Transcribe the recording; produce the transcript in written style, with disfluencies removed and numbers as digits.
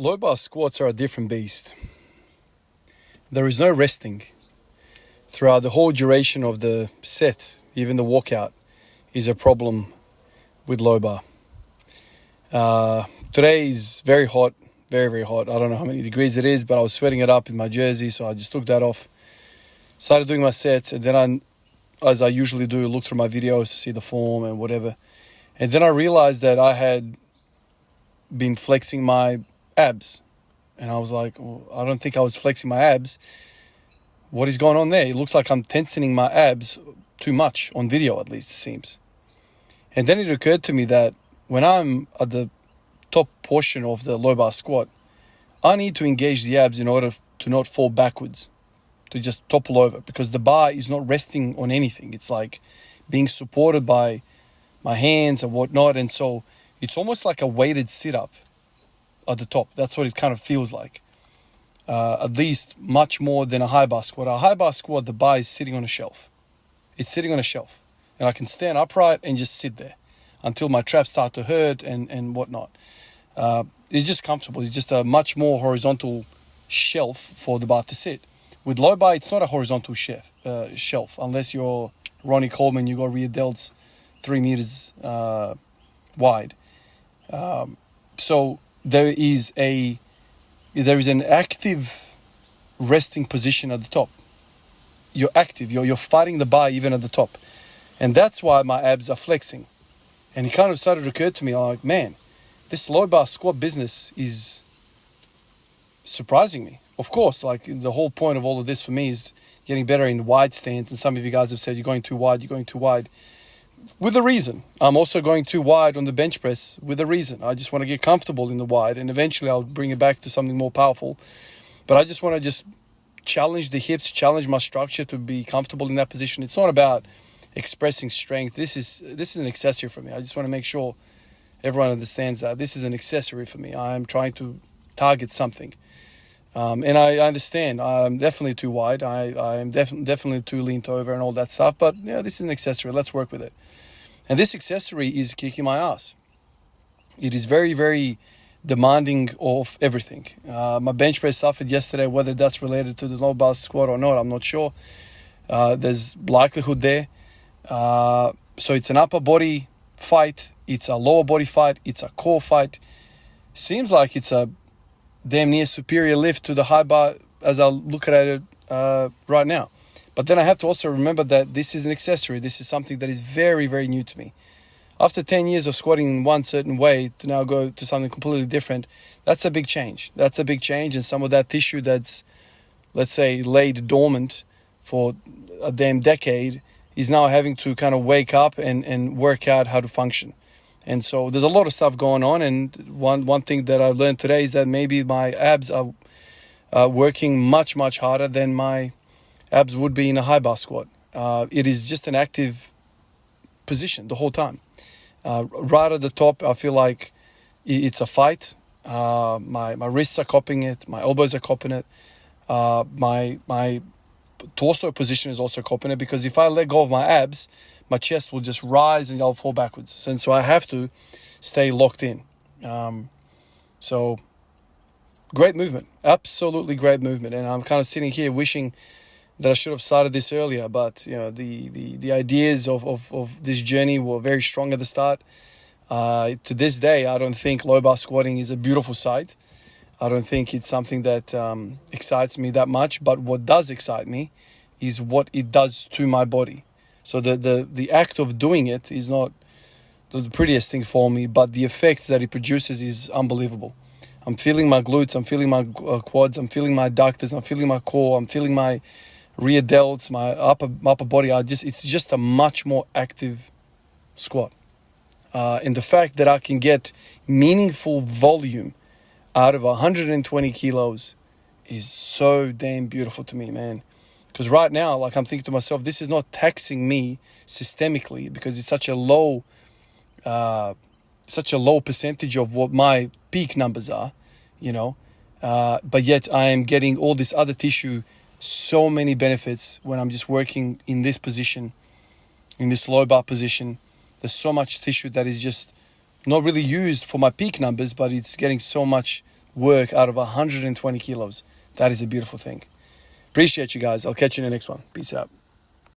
Low bar squats are a different beast. There is no resting. Throughout the whole duration of the set, even the walkout, is a problem with low bar. Today is very hot, very, very hot. I don't know how many degrees it is, but I was sweating it up in my jersey, so I just took that off. Started doing my sets, and then as I usually do, look through my videos to see the form and whatever. And then I realized that I had been flexing my abs. And I was like, I don't think I was flexing my abs. What is going on there? It looks like I'm tensioning my abs too much, on video at least, it seems. And then it occurred to me that when I'm at the top portion of the low bar squat, I need to engage the abs in order to not fall backwards, to just topple over, because the bar is not resting on anything. It's like being supported by my hands and whatnot. And so it's almost like a weighted sit-up at the top. That's what it kind of feels like. At least much more than a high bar squat. A high bar squat, the bar is sitting on a shelf. It's sitting on a shelf. And I can stand upright and just sit there until my traps start to hurt and whatnot. It's just comfortable. It's just a much more horizontal shelf for the bar to sit. With low bar, it's not a horizontal shelf. Unless you're Ronnie Coleman, you got rear delts 3 meters wide. So there is an active resting position at the top. You're active. You're fighting the bar even at the top. And that's why my abs are flexing. And it kind of started to occur to me, like, man, this low bar squat business is surprising me. Of course, like the whole point of all of this for me is getting better in wide stance. And some of you guys have said, you're going too wide. With a reason. I'm also going too wide on the bench press with a reason. I just want to get comfortable in the wide, and eventually I'll bring it back to something more powerful. But I just want to challenge the hips, challenge my structure to be comfortable in that position. It's not about expressing strength. This is an accessory for me. I just want to make sure everyone understands that this is an accessory for me. I am trying to target something. And I understand I'm definitely too wide. I am definitely too leaned over and all that stuff. But yeah, this is an accessory. Let's work with it. And this accessory is kicking my ass. It is very, very demanding of everything. My bench press suffered yesterday. Whether that's related to the low bar squat or not, I'm not sure. There's likelihood there. So it's an upper body fight. It's a lower body fight. It's a core fight. Seems like it's a damn near superior lift to the high bar as I look at it right now. But then I have to also remember that this is an accessory. This is something that is very, very new to me. After 10 years of squatting in one certain way to now go to something completely different, that's a big change. And some of that tissue that's, let's say, laid dormant for a damn decade is now having to kind of wake up and work out how to function. And so there's a lot of stuff going on. And one thing that I learned today is that maybe my abs are working much, much harder than my abs would be in a high bar squat. It is just an active position the whole time. Right at the top, I feel like it's a fight. My wrists are copying it. My elbows are copying it. My torso position is also copying it, because if I let go of my abs, my chest will just rise and I'll fall backwards. And so I have to stay locked in. So great movement. Absolutely great movement. And I'm kind of sitting here wishing that I should have started this earlier, but you know, the ideas of this journey were very strong at the start. To this day, I don't think low bar squatting is a beautiful sight. I don't think it's something that excites me that much, but what does excite me is what it does to my body. So the act of doing it is not the prettiest thing for me, but the effects that it produces is unbelievable. I'm feeling my glutes, I'm feeling my quads, I'm feeling my adductors, I'm feeling my core, I'm feeling my rear delts, my upper body. It's just a much more active squat. And the fact that I can get meaningful volume out of 120 kilos is so damn beautiful to me, man. Because right now, like, I'm thinking to myself, this is not taxing me systemically, because it's such a low percentage of what my peak numbers are, you know. But yet I am getting all this other tissue, so many benefits when I'm just working in this position, in this low bar position. There's so much tissue that is just not really used for my peak numbers, but it's getting so much work out of 120 kilos. That is a beautiful thing. Appreciate you guys. I'll catch you in the next one. Peace out.